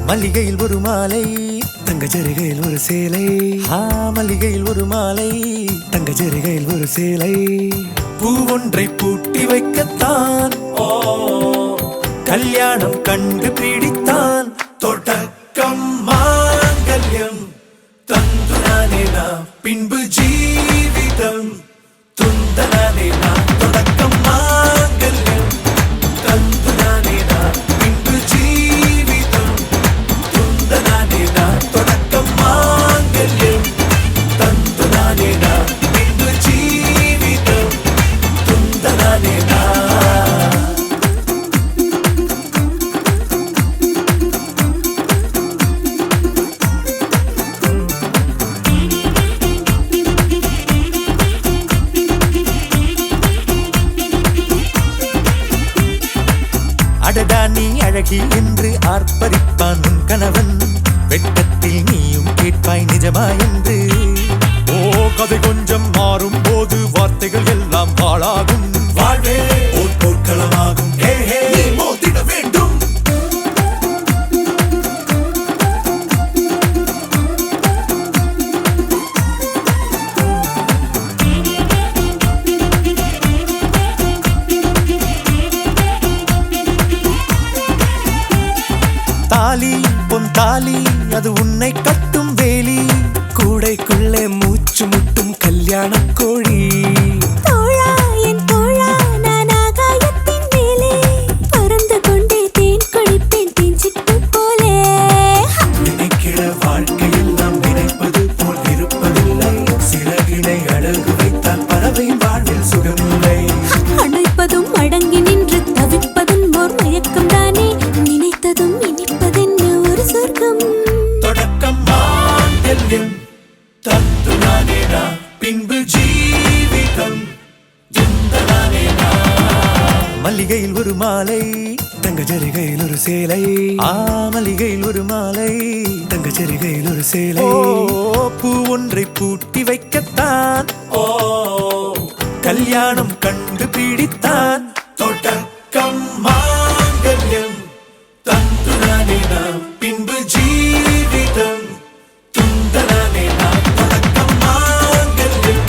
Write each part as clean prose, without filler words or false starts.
மல்லிகையில் ஒரு மாலை தங்க ஜரிகையில் ஒரு சேலை. மல்லிகையில் ஒரு மாலை தங்க ஜரிகையில் ஒரு சேலை. பூ ஒன்றை பூட்டி வைக்கத்தான் கல்யாணம் கண்டு பிடித்தான். தொடக்கம் மாங்கல்யம் தந்து நானே நான் பின்பு ஜீவிதம் துந்தனானே நான். தொடக்கம் மாங்கல்யம் தந்து நானே நான் பின்பு ஜீவிதம் துந்தனானே நான். தொடக்கம் மாங்கல்யம் தந்து நானே நான் பின்பு ஜீவிதம் துந்தனானே நான். அடடா நீ அழகி என்று ஆர்ப்பரிப்பான் உன் கணவன். வெட்டத்தில் நீயும் கேட்பாய் நிஜமா என்று. கதை கொஞ்சம் மாறும் போது வார்த்தைகள் எல்லாம் பாழாகும். வாழ்வே ஓர் போர்க்களமாகும். மோதிட வேண்டும். தாலி பொன் தாலி அது உன்னை கட்டும் வேலி. கூடைக்குள்ளே மூச்சு முட்டும் கல்யாண கோழி. தோழா என் தோழா நான் ஆகாயத்தின் மேலே பறந்து கொண்டே தேன் குடிப்பேன் தேஞ்சிட்டு போலே. நினைக்கிற வாழ்க்கையில் நாம் நினைப்பது போல் இருப்பதில்லை. சிறகினை அழகு வைத்தால் பறவை வாழ்வில் சுகமில்லை. அணைப்பதும் அடங்கி நின்று தவிப்பதும் ஓர் மயக்கம் தானே. நினைத்ததும் இனிப்பதென்ன ஒரு சொர்க்கம். தொடக்கம் மாங்கல்யம் தந்து நானே நான் பின்பு ஜீவிதம் துந்தனானே நான். மல்லிகையில் ஒரு மாலை தங்க ஜரிகையில் ஒரு சேலை. மல்லிகையில் ஒரு மாலை தங்க ஜரிகையில் ஒரு சேலை. பூ ஒன்றை பூட்டி வைக்கத்தான் கல்யாணம் கண்டு பிடித்தான். தொடக்கம் மாங்கல்யம் தந்து நானே நான் பின்பு ஜீவிதம் துந்தனானே நான். தொடக்கம் மாங்கல்யம்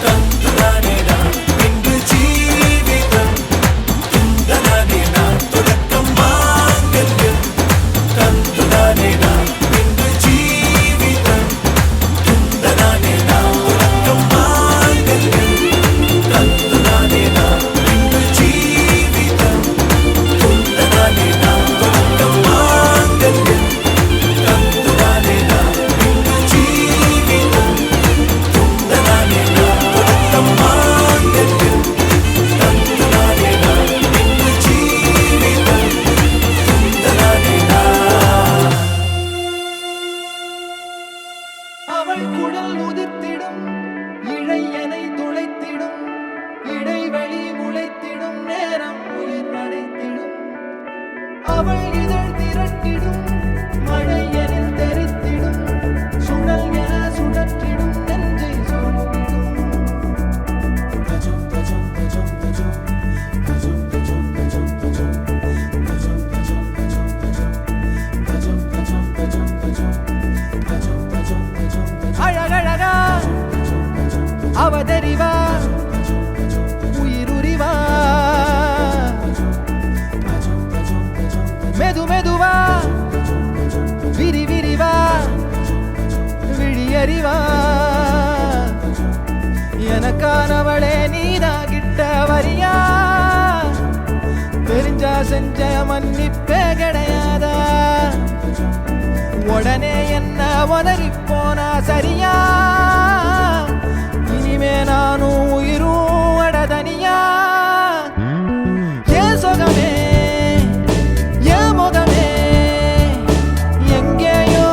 தந்து நானே நான் பின்பு ஜீவிதம் துந்தனானே நான். தொடக்கம் மாங்கல்யம் தந்து நானே நான் பின்பு ஜீவிதம் துந்தனானே நான். தொடக்கம் மாங்கல்யம் தந்து நானே நான் பின்பு ஜீவிதம் துந்தனானே நான். தொடக்கம் மாங்கல்யம் தந்து நானே நான் பின்பு ஜீவிதம் துந்தனானே நான். தொடக்கம் மாங்கல்யம் தந்து நானே நான் பின்பு ஜீவிதம் துந்தனானே நான். அவள் குடல் உதிர்த்திடும் இழையனை துளைத்திடும். இடைவெளி முளைத்திடும் நேரம் உயிர் நடைத்திடும். அவள் இதழ் திரட்டிடும் மழையனில் தெரித்திடும். சுழல் என சுழற்றிடும் நெஞ்சை சூழ்த்திடும். அழகழகா அவதறிவா உயிருரிவா. மெது மெதுவா விரி விரிவா விழியறிவா. எனக்கானவளே நீதான் கிட்ட வரியா. தெரிஞ்சா செஞ்ச மன்னிப்பே கிடையாதா. உடனே என்ன உதறி போனா சரியா. இனிமே நானும் உயிரும் அடதனியா. ஏன் சுகமே என் முகமே எங்கேயோ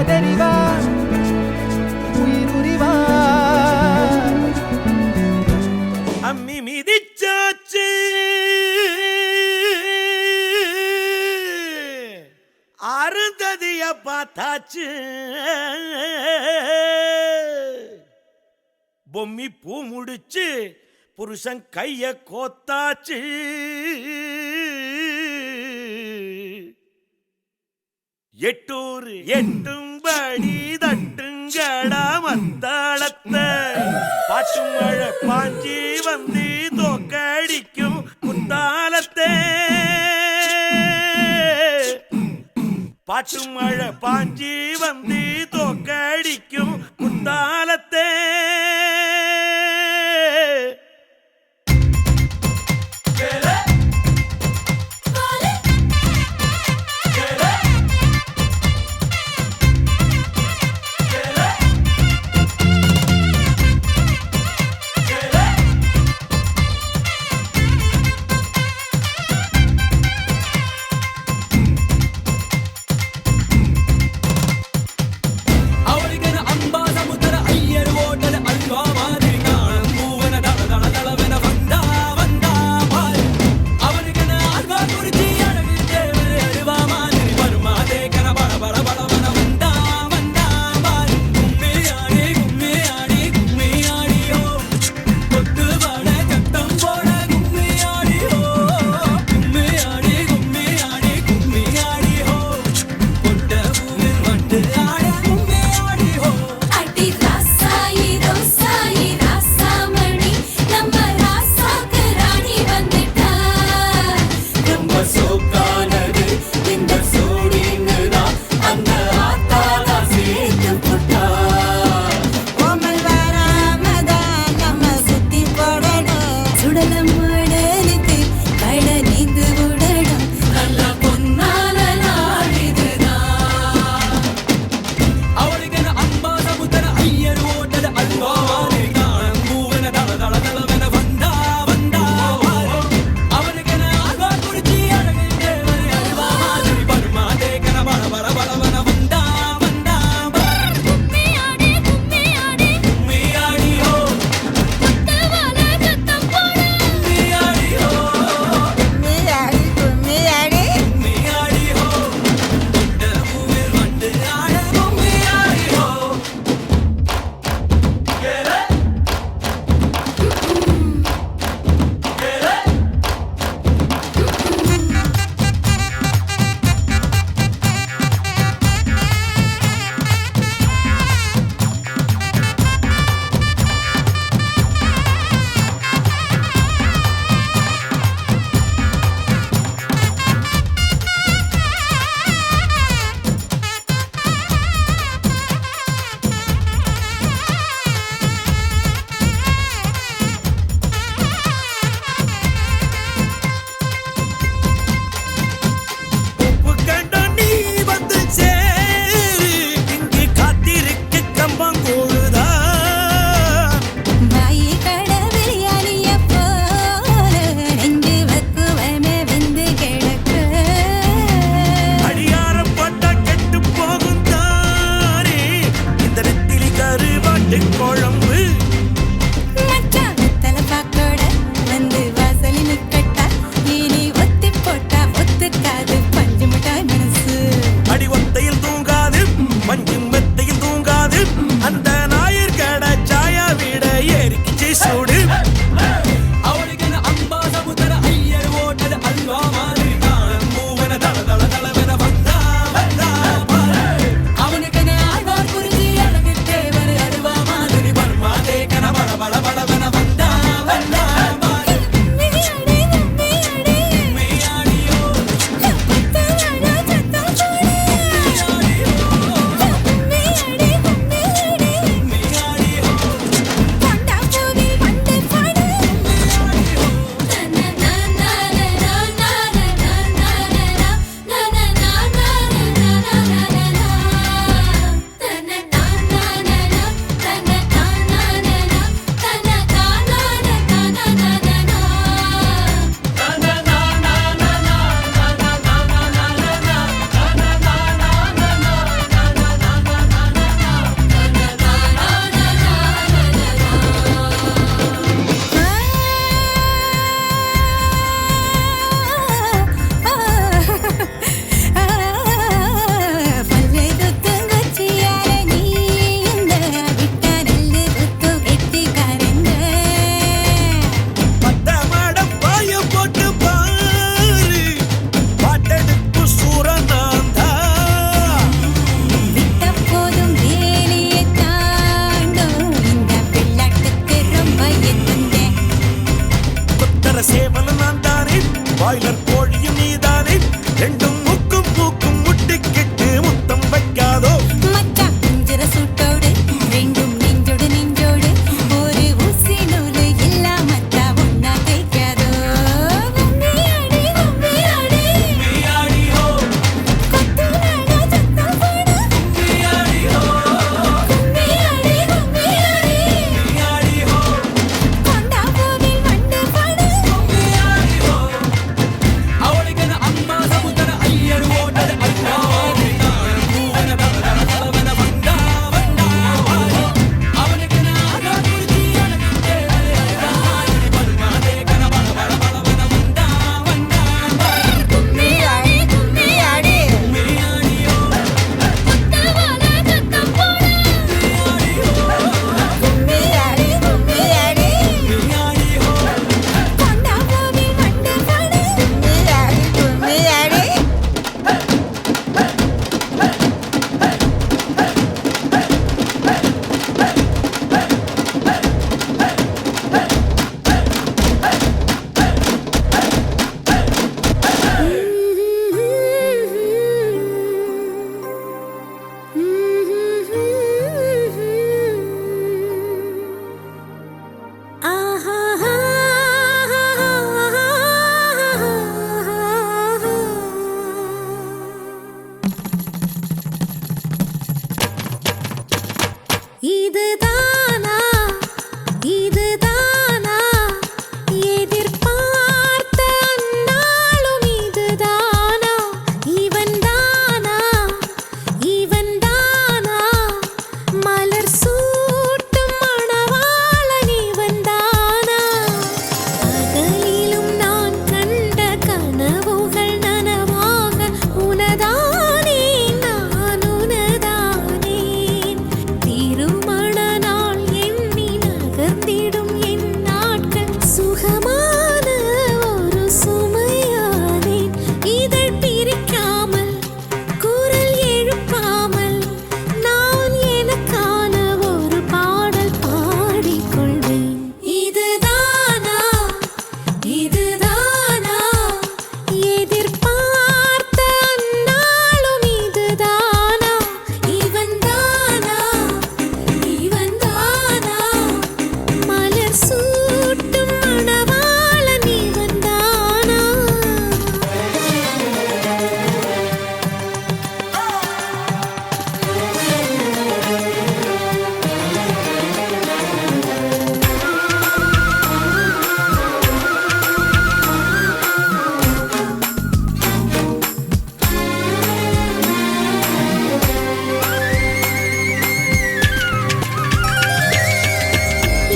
தெரிவா உயிருரிவா அம்மி மிதிச்சாச்சு அருந்ததிய பார்த்தாச்சு பொம்மி பூ முடிச்சு புருஷன் கைய கோத்தாச்சு எட்டூர் எட்டும்படி தட்டுங்கடா மத்தாளத்தை பாட்டு மழை பாஞ்சி வந்து தோக்கடிக்கும் குத்தாலத்தை பாட்டு மழை பாஞ்சி வந்து தோக்கடிக்கும் குத்தாலத்தை ಅವರಿಗನ ಅಂಬಾದ ಮುತರ ಅಯ್ಯರು ಓಟದ இதுதானா இதுதானா எதிர்பார்த்த அந்நாளும் இதுதானா இவன்தானா இவன்தானா மலர் சூட்டும் மணவாளன் இவன்தானா பகலிலும் நான் கண்ட கனவுகள் நனவாக உனதானே நான் உனதானே திருமண நாள் எண்ணி நகர்ந்திடும் என் நாட்கள் சுகமான ஒரு சுமையானேன் இதழ் பிரிக்காமல் குரல் எழுப்பாமல் நான் எனக்கான ஒரு பாடல் பாடிக்கொள்வேன் இதுதானா இதுதானா எதிர்பார்த்த அந்நாளும் இதுதானா இவன்தானா இவன்தானா மலர் சூட்டும் மணவாளன் இவன்தானா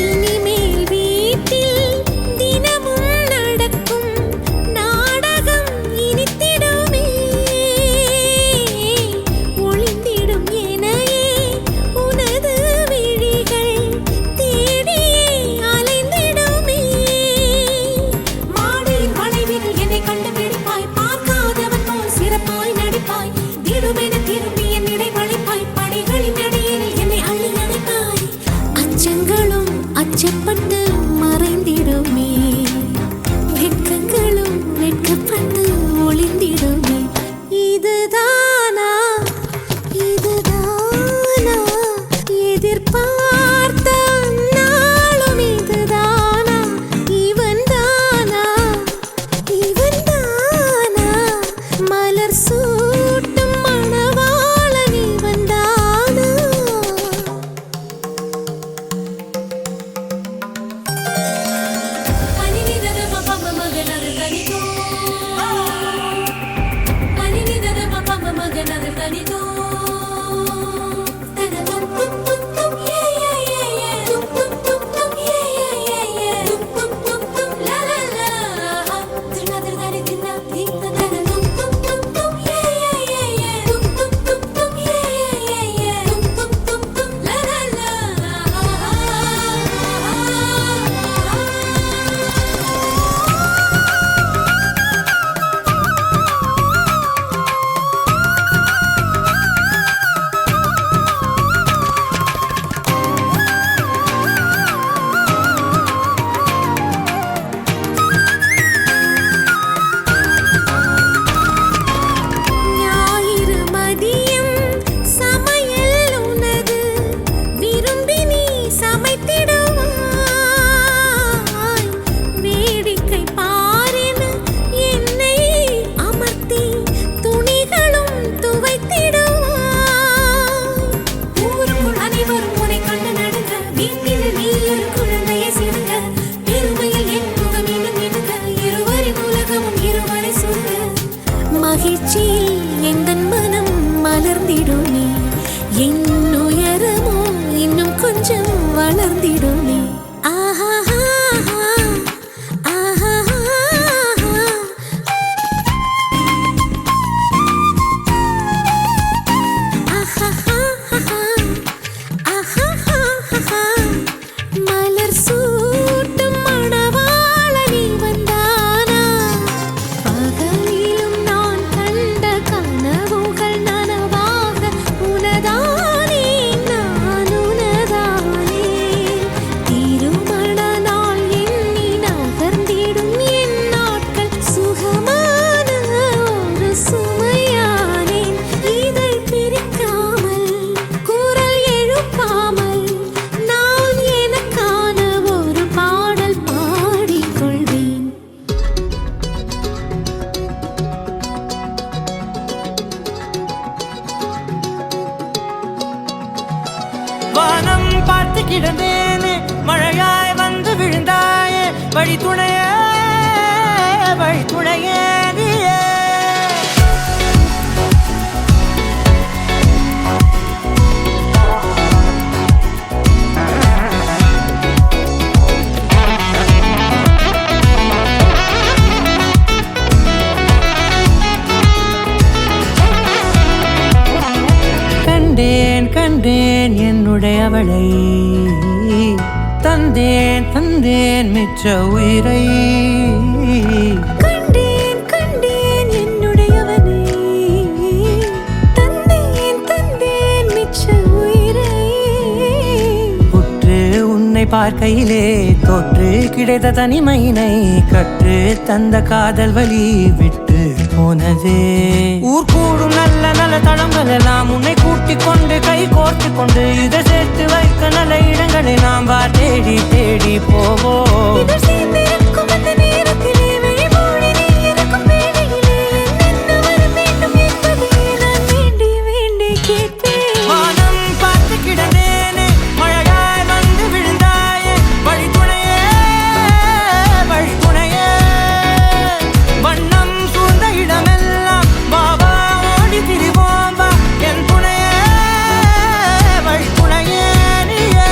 இனிமேல் வீட்டில் தினமும் நடக்கும் நாடகம் இனித்திடுமே ஒளிந்திடும் எனையே உனது விழிகள் தேடியே அலைந்திடுமே மாடியின் வளைவில் என்னை கண்டுபிடிப்பாய் பார்க்காதவன் போல் சிறப்பாய் நடிப்பாய் திடுமென திரும்பி என் இடை வளைப்பாய் படிகளின் அடியில் என்னை அள்ளி அணைப்பாய் அச்சங்களும் அச்சப்பட்டு மறைந்திடுமே வெட்கங்களும் வெட்கப்பட்டு ஒளிந்திடுமே இதுதானா இதுதானா எதிர்பார்த்த நாளும் இதுதானா இவன்தானா இவன்தானா மலர் சூட்டும் மணவாளன் இவன்தானா ஞாயிறு மதியம் சமையல் உனது விரும்பி நீ சமைத்திடுவாய் வேடிக்கை பாரென என்னை அமர்த்தி துணிகளும் துவைத்திடுவாய் ஊருக்குள் அனைவரும் உன்னை கண்டு நடுங்க வீட்டில் நீ ஒரு குழந்தையை சிறுங்க பெருமையில் என் முகம் இன்னும் இடுங்க இருவரின் உலகமும் இருவரை சுருங்க மகிழ்ச்சியில் எந்தன் மனம் மலர்ந்திடுமே என் உயரமோ இன்னும் கொஞ்சம் வளர்ந்திடுமே ஆஹா ஆஹா மலர் சூட்டும் மணவாளன் இவன்தானா பகலிலும் நான் கண்ட கனவுகள் நனவாக உனதானே நான் உனதானே திருமண நாள் எண்ணி நகர்ந்திடும் என் நாட்கள் சுகமான ஒரு சுமையானேன் இதழ் பிரிக்காமல் குரல் எழுப்பாமல் நான் எனக்கான ஒரு பாடல் பாடிக்கொள்வேன் வானம் கிடந்தேனே மழையாய் வந்து விழுந்தாயே வழி துணையே நீயே கண்டேன் என்னுடையவளை தந்தேன் மிச்ச உயிரை கண்டேன் என்னுடையவனை தந்தேன் மிச்ச உயிரை உற்று உன்னை பார்க்கையிலே தோற்று கிடைத்த தனிமையினை கற்று தந்த காதல் வழி விட்டு போனதே ஊர் கூடும் நல்ல நல்ல தளங்கள் எல்லாம் உன்னை கூட்டிக் கொண்டு கை கோர்த்து கொண்டு இதை சேர்த்து வைக்க நல்ல இடங்களை நாம் வா தேடி தேடி போவோம் இதழ் சேர்ந்திருக்கும் அந்த நேரத்திலே வழிமொழி நீ இருக்கும் வேளையிலே என்ன வர வேண்டும் என்பதை நான் வேண்டி கேட்பேன் வானம் பார்த்து கிடந்தேனே மழையாய் வந்து விழுந்தாயே வழி துணையே வண்ணம் சூழ்ந்த இடமெல்லாம் பாபா ஓடி திரிவோம் வா என் துணையே வழி துணையே நீயே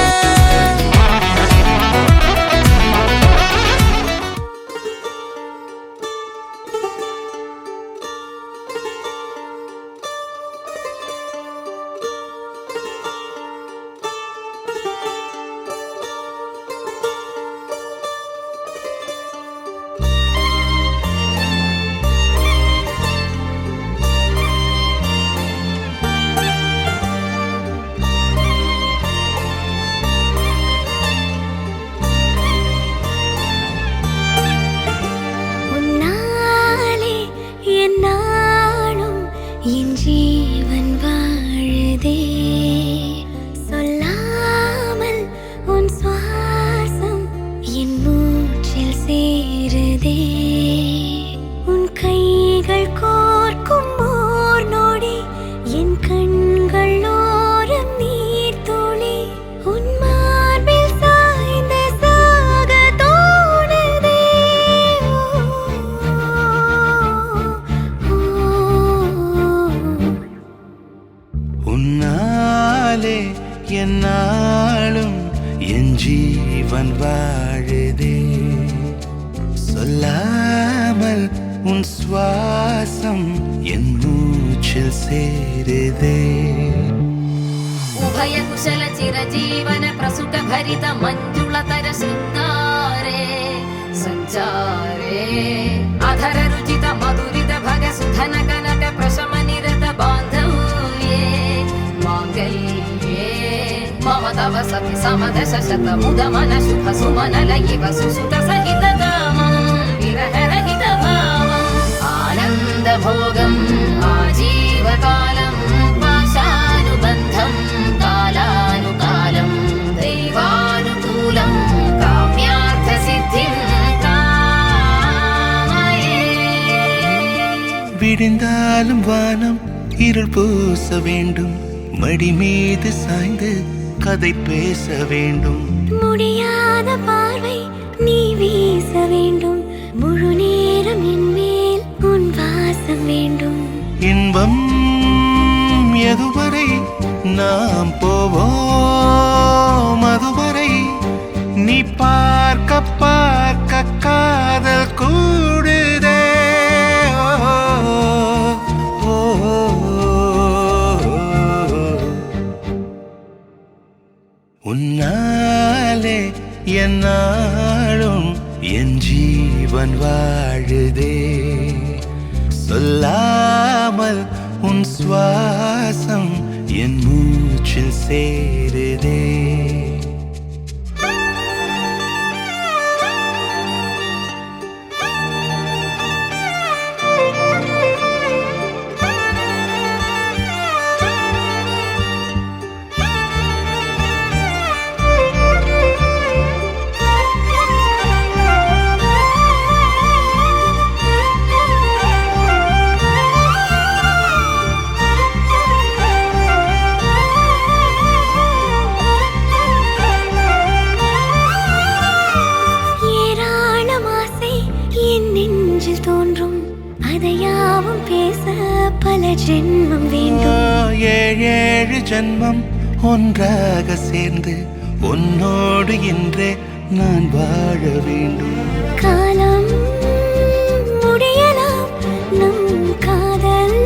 உன்னாலே என்னாலும் என் ஜீவன் வாழுதே சொல்லாமல் உன் சுவாசம் என் மூச்சில் சேருதே உன் கைகள் கோர்க்கும் ஓர் நொடி என் கண்கள் ஓரம் நீர் துளி உன் மார்பில் சாய்ந்த சாக தோணுதே உன்னாலே என்னாலும் என் ஜீவன் வாழுதே சொல்லாமல் உன் சுவாசம் என் மூச்சில் சேருதே उभय कुशल चिरजीवन प्रसुख भरित मञ्जुलतर शृङ्गारे सञ्चारे अधर रुचित मधुरित भग सुधन कनक प्रशम निरत बान्धव्ये माङ्गल्ये मम तव सति समदश शत मुद मन शुभ सुमन लयिव सुसुत सहित कामं विरह रहित भावम् आनन्द भोगम् आजीवकालं पाशानुबन्धं कालानुकालं दैवानुकूलं काम्यार्थसिद्धिं कामये விடிந்தாலும் வானம் இருள் பூச வேண்டும் மடி மீது சாய்ந்து கதை பேச வேண்டும் முடியாத பார்வை நீ வீச வேண்டும் முழு நேரம் என் மேல் உன் வாசம் வேண்டும் இன்பம் எதுவரை நாம் போவோம் அதுவரை நீ பார்க்க பார்க்க காதல் கூடுதே ஓ, ஓ, ஓ. உன்னாலே என்னாலும் என் ஜீவன் வாழுதே சொல்லாமல் உன் சுவாசம் என் மூச்சில் சேருதே ஜென்மம் வேண்டும். ஏழேழு ஜன்மம் ஒன்றாக சேர்ந்து உன்னோடு இன்றே நான் வாழ வேண்டும். காலம் முடியலாம், நம் காதல்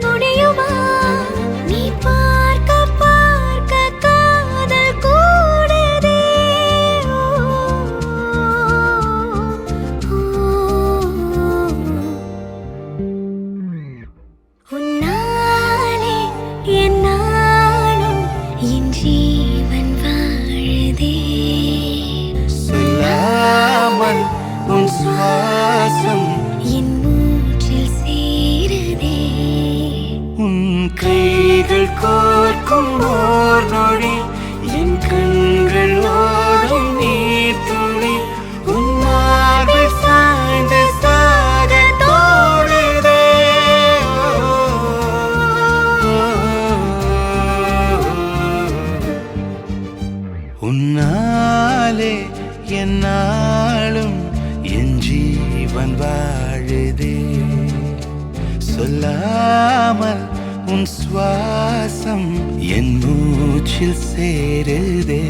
முடியுமா? நீ பார்க்க பார்க்க காதல் கூடுதே. உன்னாலே என் நாளும் என் ஜீவன் வாழுதே. சொல்லாமல் உன் சுவாசம் என் மூச்சில் சேருதே. உன் கைகள் கோர்க்கும் ஓர் நொடி என் கண்கள் ஓடும் நீர் துளி உன் மார்பில் சாய்ந்து சாக தோடுதே. உன்னாலே என்னாலும் என் ஜீவன் வாழுதே. சொல்லாமல் உன் சுவாசம் என் மூச்சில் சேருதே.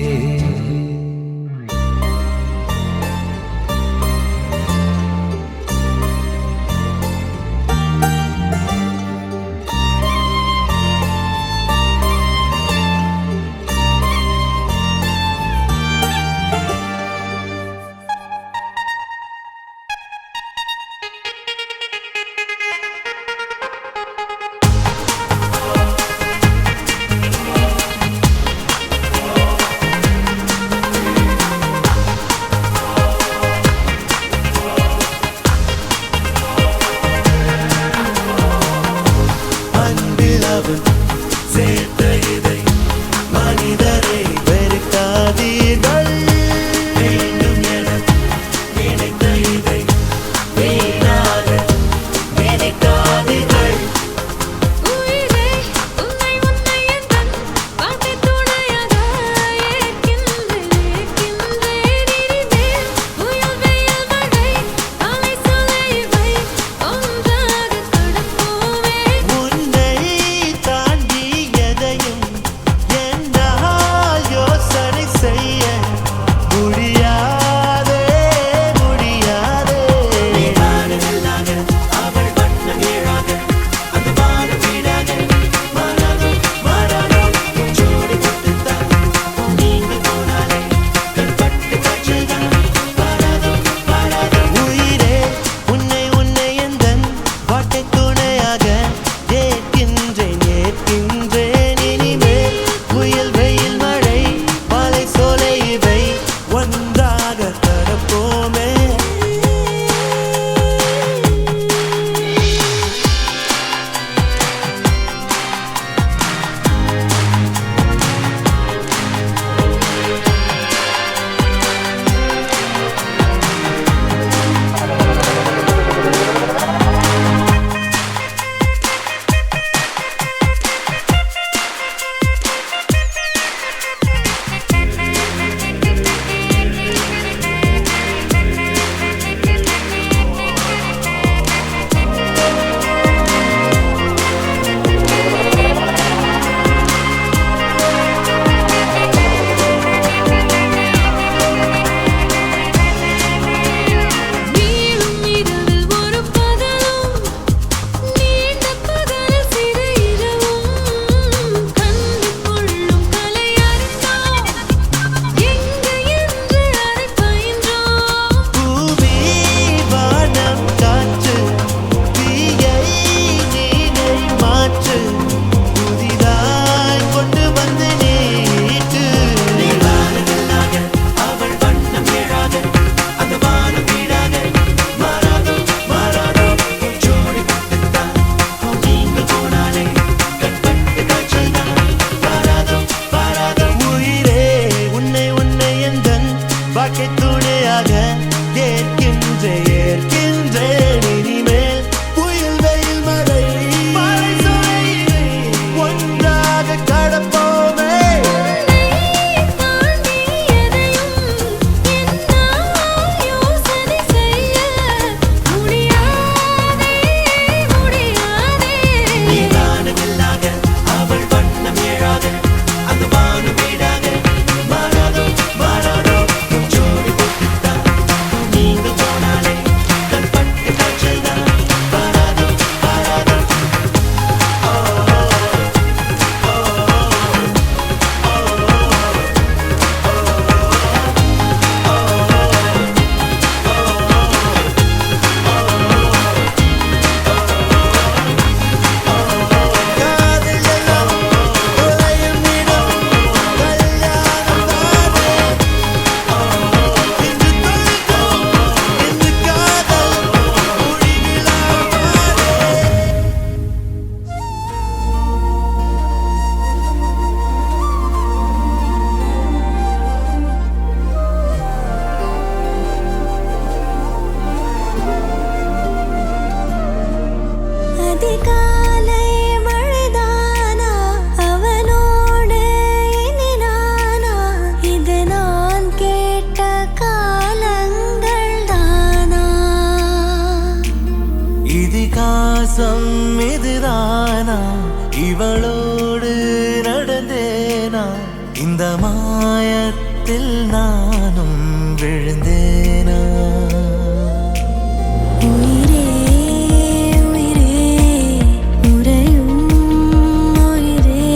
இவளோடு நடந்தேனா இந்த மாயத்தில் நானும் விழுந்தேனா உயிரே உயிரே உறையும் உயிரே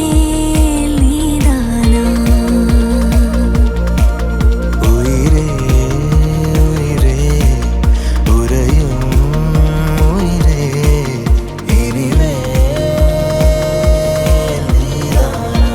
இனிமேல் நீதானா உயிரே உயிரே உறையும் உயிரே இனிமேல் நீதானா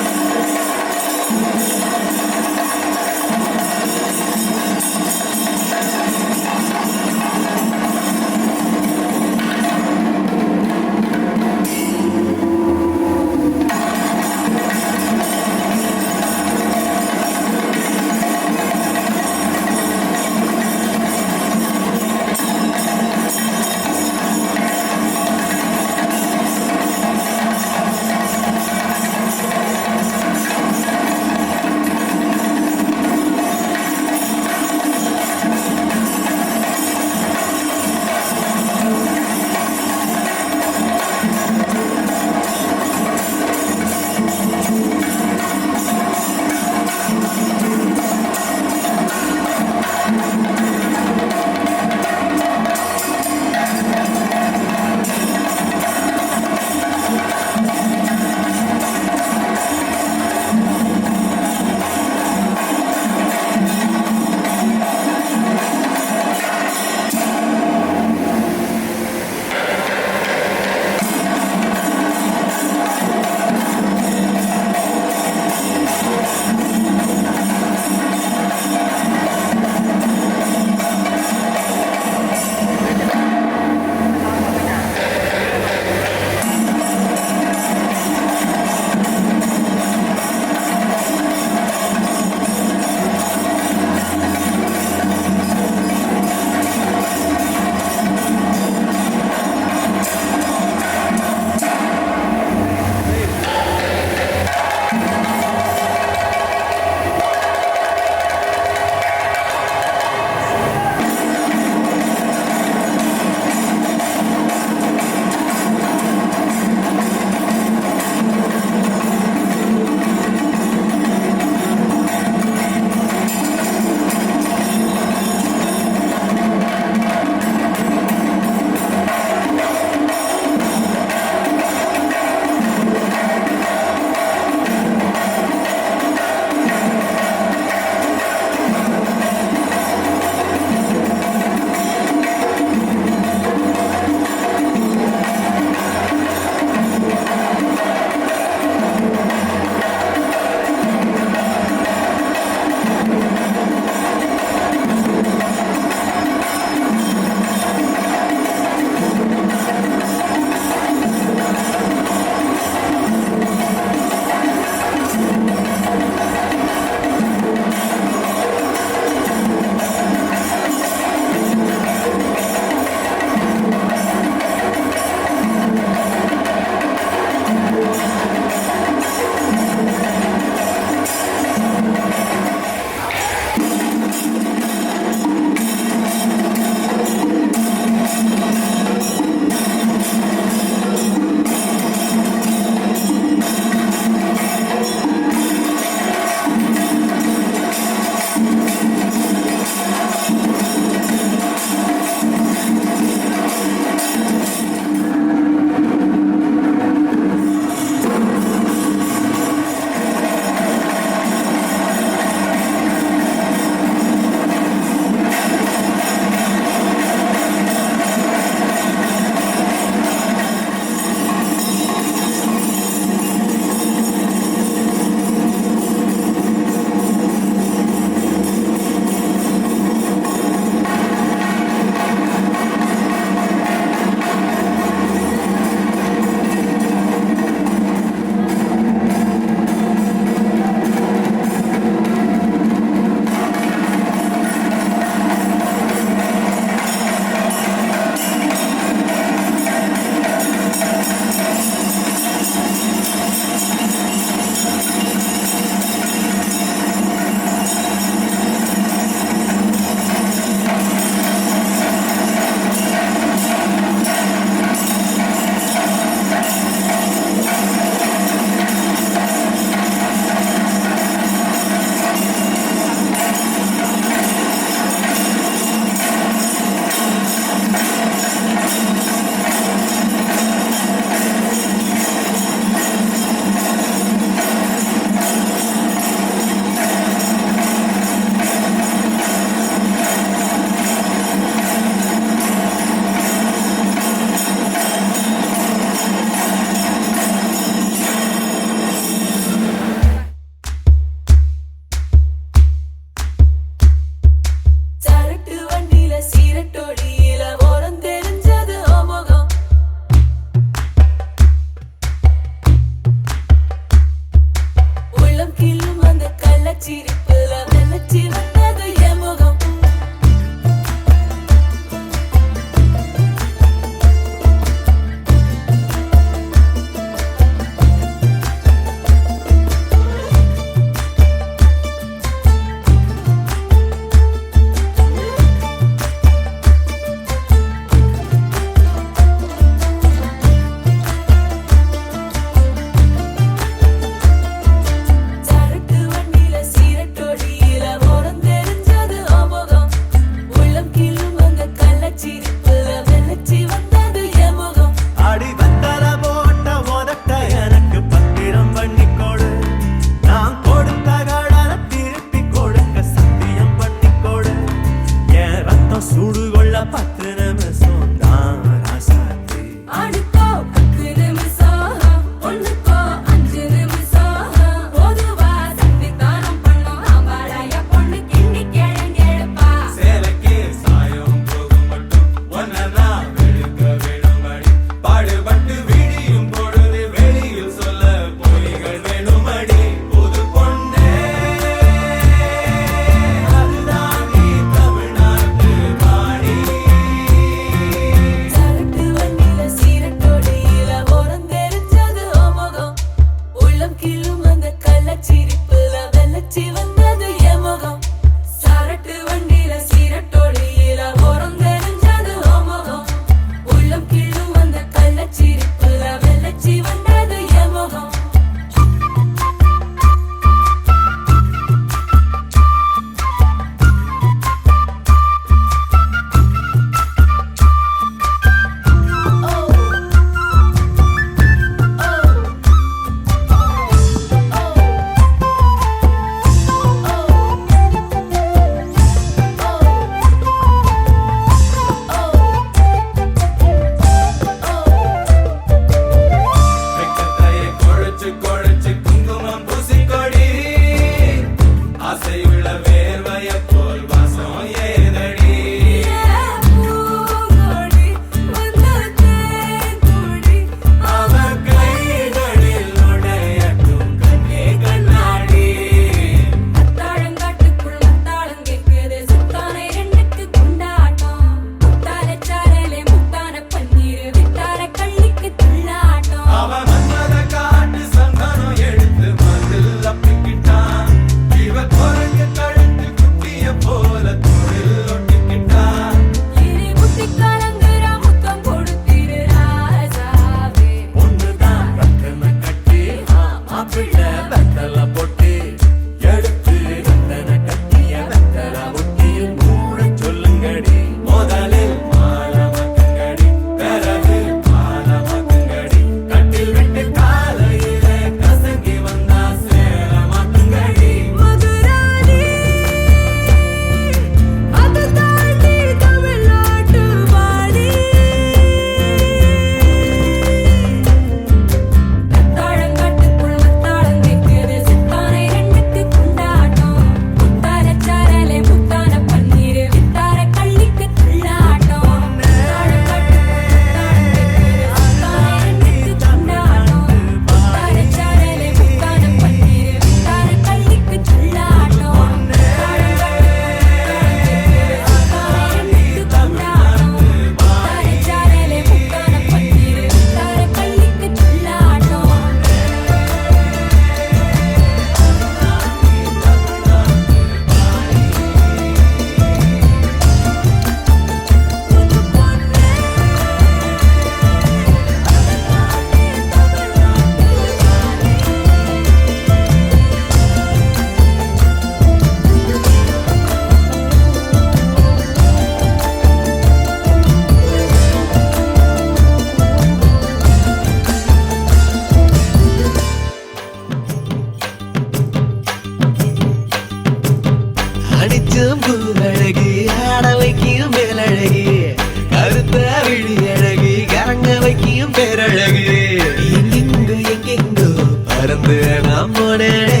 பறந்து நான் போனேனே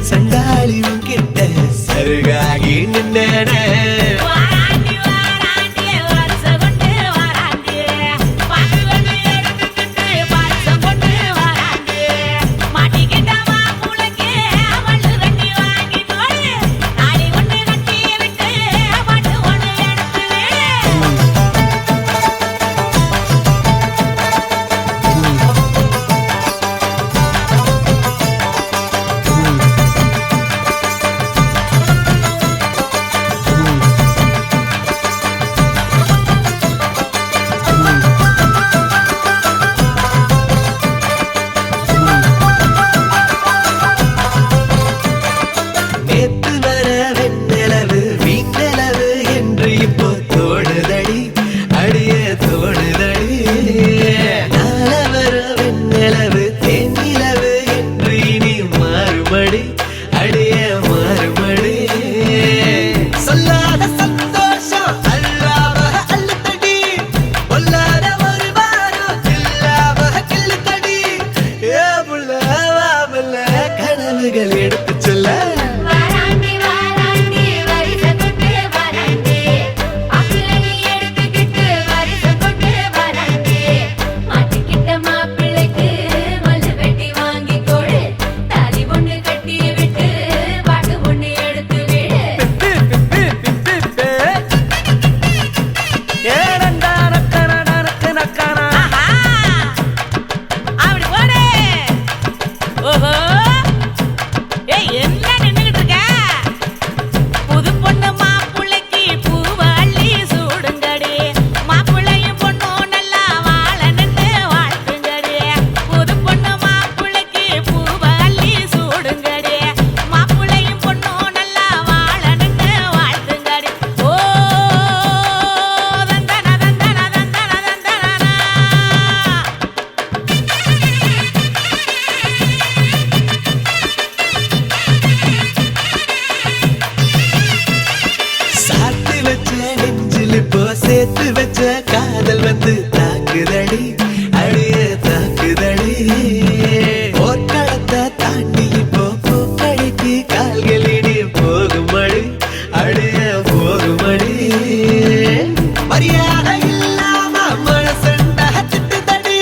சண்டாளி கிட்ட சருகாகி நின்னேனே வாராண்டி வாராண்டி வருஷம் கொண்டு வாராண்டி பாட்டு வந்து எடுத்துக்கிட்டு வருஷம் கொண்டு வாராண்டி மாட்டிக்கிட்ட மாப்பிளைக்கு மல்லு கட்டி வாங்கி தோடு தாலி ஒண்ணு கட்டி விட்டு பாட்டு ஒண்ணு எடுத்து நேத்து வர வெண்ணிலவு வீண்ணிலவு என்று இப்போ தோணுதடி அடிய தோணுதடி நாள வர வெண்ணிலவு தேனிலவு என்று இனி மாறுபடி அடிய மாறுபடி சொல்லாத சந்தோஷம் அல்லாம அள்ளுத்தடி பொல்லாத ஒரு வாரம் இல்லாம கிள்ளுத்தடி ஏ புள்ள வாமல்ல கனவுகள் எடுத்து சொல்ல வாராண்டி வாராண்டி வருஷம் கொண்டு வாராண்டி அப்பிளை எடுத்துக்கிட்டு வருஷம் கொண்டு வாராண்டி மாட்டிக்கிட்ட மாப்பிள்ளைக்கு மல்லு வெட்டி வாங்கி கொடு தாலி ஒண்ணு கட்டி விட்டு பாட்டு ஒண்ணு எடுத்து விடு அப்படி போடு ஓஹோ ஏய் என்ன நின்னுகிட்டு இருக்க புது பொண்ணு மாப்பிள்ளைக்கு பூவ அள்ளி சூடுங்கடி மாப்பிள்ளையும் பொண்ணும் நல்லா வாழ நின்று வாழ்த்துங்கடி புது பொண்ணு மாப்பிள்ளைக்கு பூவ அள்ளி சூடுங்கடி மாப்பிள்ளையும் பொண்ணும் நல்லா வாழ நின்று வாழ்த்துங்கடி ஓ தந்தன தந்தன தந்தன தந்தனா சாத்து வச்ச நெஞ்சில் இப்போ சேர்த்து வச்ச காதல் வந்து தாக்குதடி அடிய தாக்குதடி போர்க்களத்தை தாண்டி இப்போ பூக்கடைக்கு கால்களிடி போகுமடி அடிய போகுமடி மரியாதை இல்லாம மனசண்டா திட்டுதடி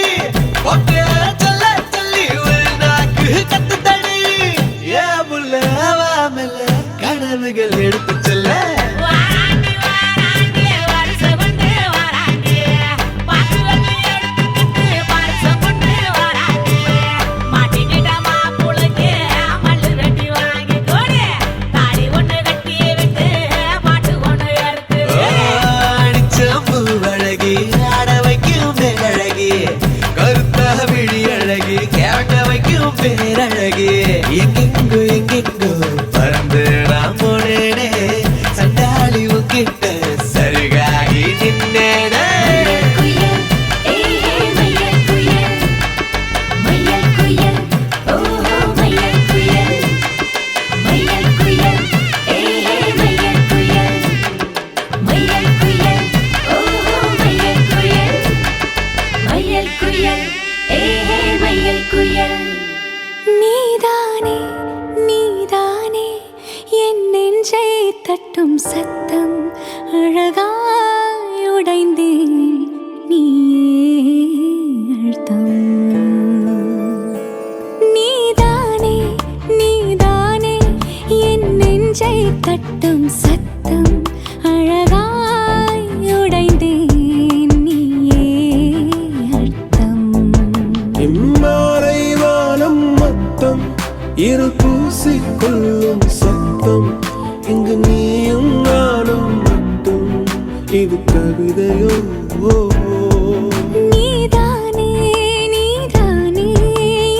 ஒப்பே சொல்ல சொல்லி ஒரு நாக்கு கத்துதடி ஏ முள்ள வாமல்ல கனவுகள் எடுத்து சொல்ல வாராண்டி வாராண்டி வருஷம் கொண்டு வாராண்டி பாட்டு வந்து எடுத்துக்கிட்டு வருஷம் கொண்டு வாராண்டி மாட்டிக்கிட்ட மாப்பிள்ளைக்கு மல்லு வெட்டி வாங்கி கொடு தாலி ஒண்ணு கட்டி விட்டு பாட்டு ஒண்ணு எடுத்து அடிச்சம்பு அழகி ஆட வைக்கும் பேரழகி கருத்தா விழி அழகி கேட்ட வைக்கும் பேரழகி எங்கெங்கோ எங்கெங்கோ பறந்து நான் போனேனே சண்டாளி உன்கிட்ட சருகாகி நின்னேனே குயில் ஏ மயில் குயில் மயில் குயில் ஓ மயில் குயில் மயில் குயில் ஏ மயில் குயில் மயில் குயில் ஓ மயில் குயில் மயில் குயில் ஏ மயில் குயில் நீதானே நீதானே என் நெஞ்சை தட்டும் சத்தம் அழகாய் உடைந்தேன் நீயே அழுத்தம் நீதானே நீதானே என் நெஞ்சை தட்டும் சத்தம் அழகாய் உடைந்தேன் நீயே அழுத்தம் இம்மாறை வானம் மொத்தம் இரு பூசிக்கொள்ளும் சத்தம் இங்கு நீயும் நானும் மட்டும் இது கவிதையோ நீதானே நீதானே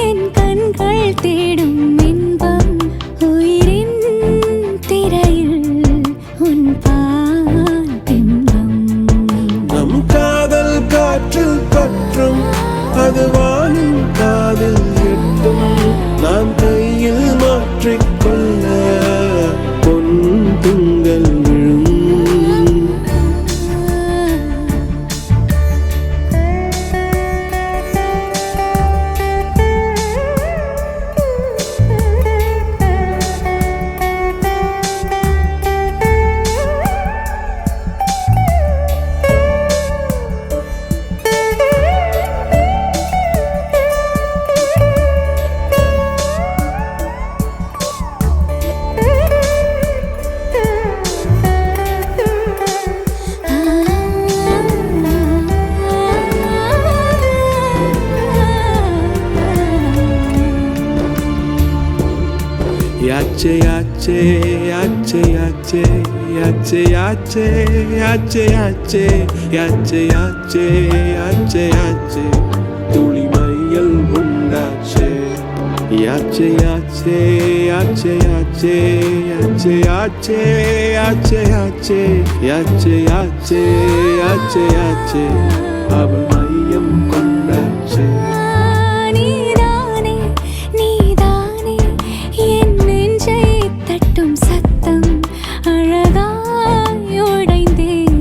என் கண்கள் தேடும் இன்பம் உயிரின் திரையில் உன் பால் பிம்பம் நம் காதல் காற்றில் பற்றும் அது வானும் காதில் எட்டும் நாம் கையில் மாற்றிக்கொள்ள பொன் துங்கள் விழும் யாச்சே யாச்சே யாச்சே யாச்சே யாச்சே யாச்சே யாச்சே யாச்சே யாச்சே யாச்சே யாச்சே யாச்சே துளி மையல் உண்டாச்சே யாச்சே யாச்சே யாச்சே யாச்சே யாச்சே யாச்சே யாச்சே யாச்சே யாச்சே யாச்சே யாச்சே யாச்சே அவள் மையம் கொண்டாச்சே நீதானே நீதானே என் நெஞ்சை தட்டும் சத்தம் அழகாய் உடைந்தேன்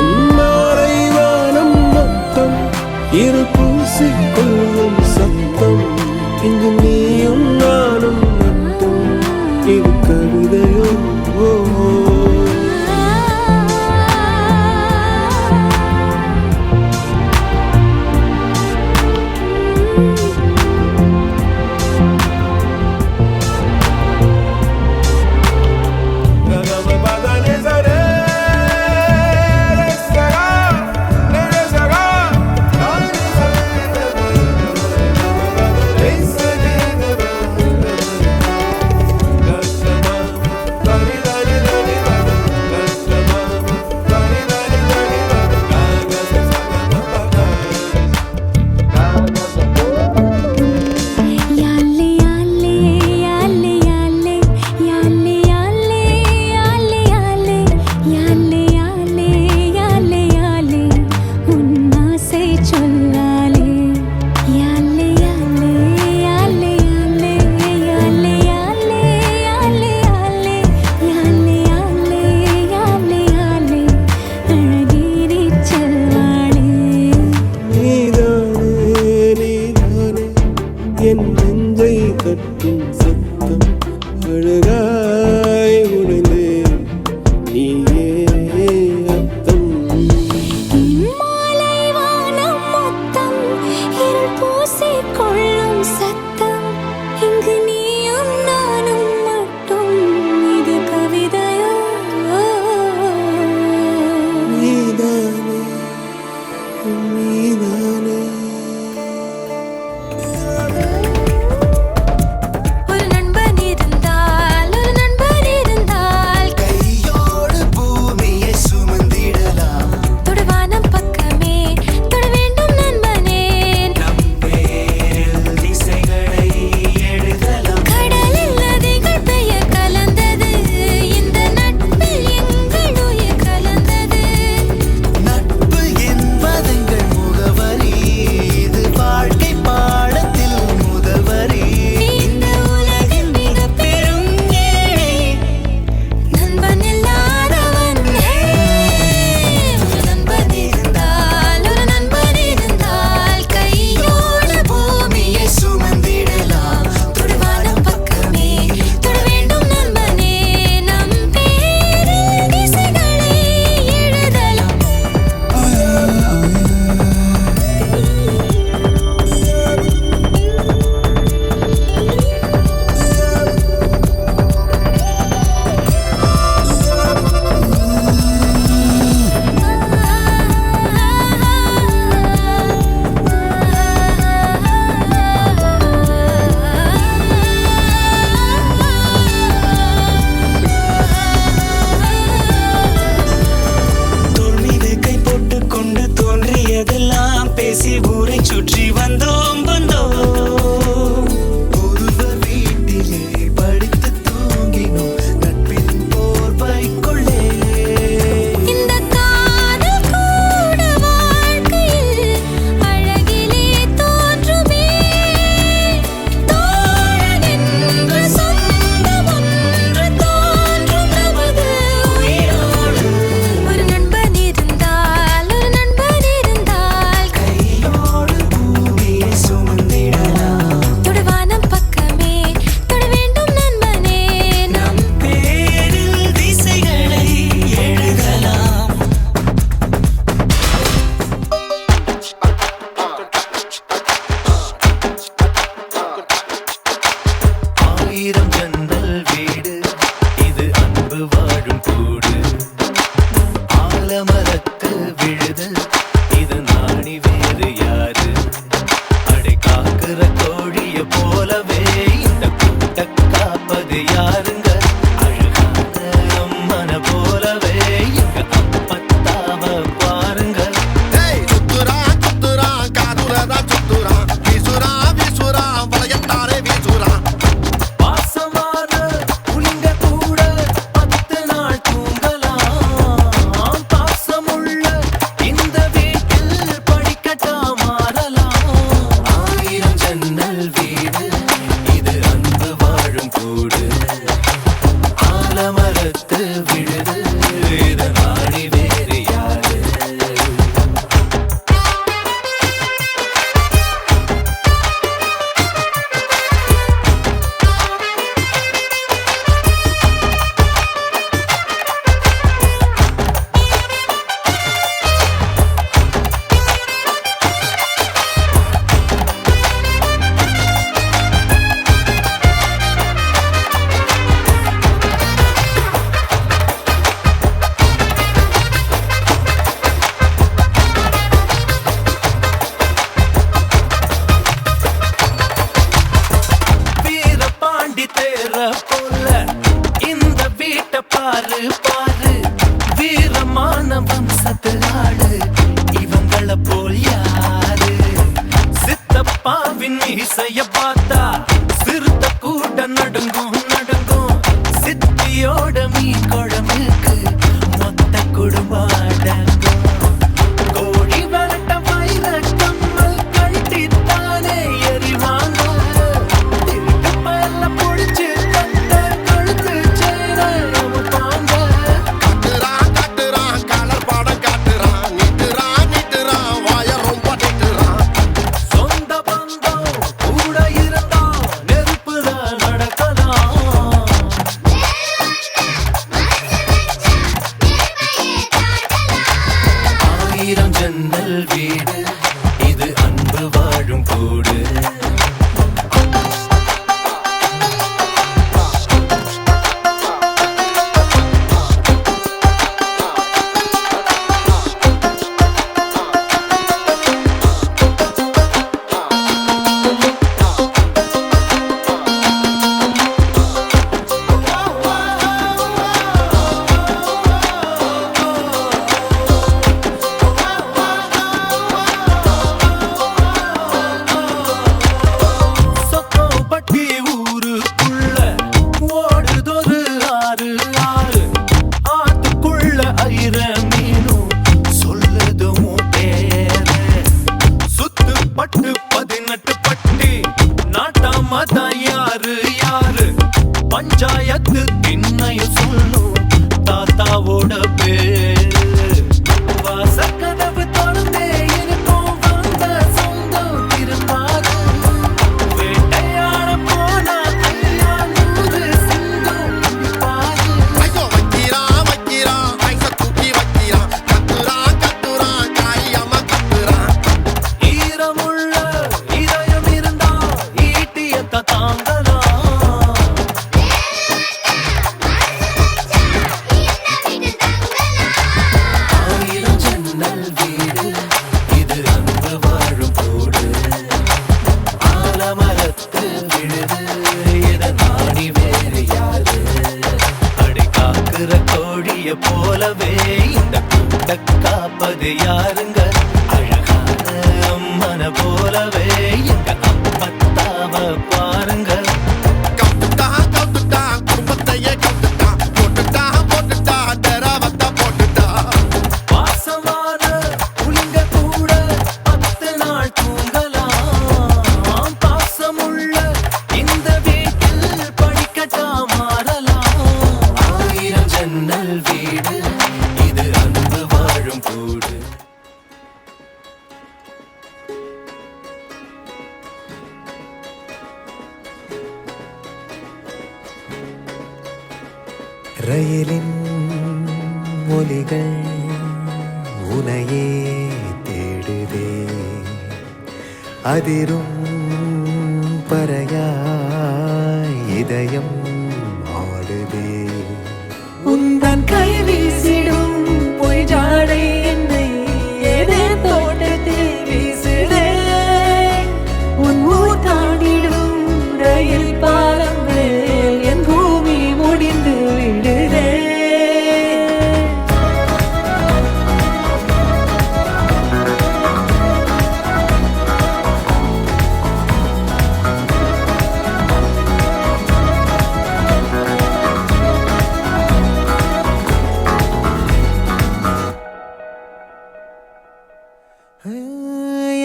இம்மாறை வானம் மொத்தம் இரு பூசிக்கொள்ளும் சத்தம் இங்கு நீயும் நானும் மட்டும் இது கவிதையோ சித்தப்பாவின் இசைய பார்த்தா சிறுத்த கூட நடுங்கும் நடுங்கும். சித்தியோட மீன் குழம்புக்கு மொத்த குடும்பம் அடங்கும். கோழி வரட்ட மயில கம்மல் கழட்டித்தானே எறிவாங்க. திருட்டு பயல பொடிச்சு கட்ட கழுத்து செயின அமுப்பாங்க. காட்டுறான் கலர் படம் காட்டுறான், நீட்டுறான் வாய ரொம்ப நீட்டுறான். சொந்த பந்தம் கூட இருந்தா நெருப்புதான் நடக்கலாம். ஆயிரம் ஜன்னல் வீடு இது அன்பு வாழும் கூடு. சொக்கோப்பட்டி ஊருக்குள்ள ஓடுதொரு ஆறு ஆறு. ஆத்துக்குள்ள ஐர மீனும் சொல்லுதும் பேரு. சுத்துப்பட்டு 18 பட்டி நாட்டாமதான் யாரு யாரு. பஞ்சாயத்து திண்ணையும் சொல்லும் தாத்தாவோட பேரு. வாசக்கதவு திறந்தே இருக்கும் வந்த சொந்தம் திரும்பாது. வேட்டையாட போனா ஐயா 100 சிங்கம் பாரு. ஐயோ வைக்கிறான் ஐச தூக்கி வைக்கிறான். கத்துறான் காரியமா கத்துறான். ஈரமுள்ள இதயம் இருந்தா ஈட்டியத்த தாங்கலாம். ஆயிரம் ஜன்னல் வீடு இது அன்பு வாழும் கூடு. ஆலமரத்து விழுது இத நாடி வேறு யாரு. அடி காக்குற கோழிய போலவே இந்த கூட்ட காப்பது யாருங்க. அழகான அம்மன போலவே எங்க அப்பத்தாவ பாருங்க. கவுத்துட்டான் குடும்பத்தையே கவுத்துட்டான். போட்டுட்டான் தெரவத்த போட்டுட்டான். வாசமான புலிங்க கூட 10 நாள் தூங்கலாம். பாசமுள்ள இந்த வீட்டில் படிக்கட்டா மாறலாம். ஆயிரம் ஜன்னல் வீடு இது அன்பு வாழும் கூடு. ரயிலின் ஒலிகள் உனையே தேடுதே. அதிரும் பறையாய் இதயம் ஆடுதே. உந்தன் கை வீசிடும் பொய் ஜாடை என்னை ஏதே தோட்டத்தில் வீசுதே. உன் ஊர் தாண்டிடும் ரயில் பாலம் மேல் என் பூமி முடிந்து விடுதே.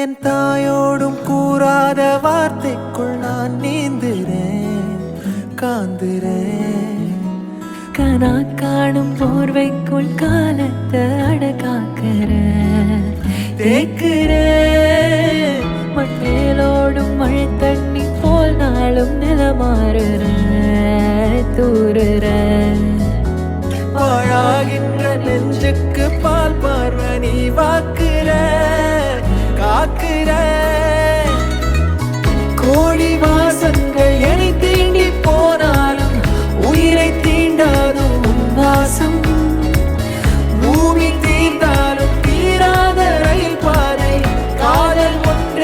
என் தாயோடும் கூறாத வார்த்தைக்குள் நான் நீந்துறேன் காந்துறேன். கனா காணும் போர்வைக்குள் காலத்தை அடக்காக்கிற தேக்குற. மண்ணேலோடும் மழை தண்ணி போல் நாளும் நிலமாறுற தூறுற. பாழாகின்ற நெஞ்சுக்கு பால் பார்வை நீ வாக்குற காக்குற. கோடி வாசங்கள் என்னை தீண்டி போனாலும் உயிரை தீண்டாதும் உன் வாசம். பூமி தீர்ந்தாலும் தீராத ரயில் பாதை காதல் ஒன்று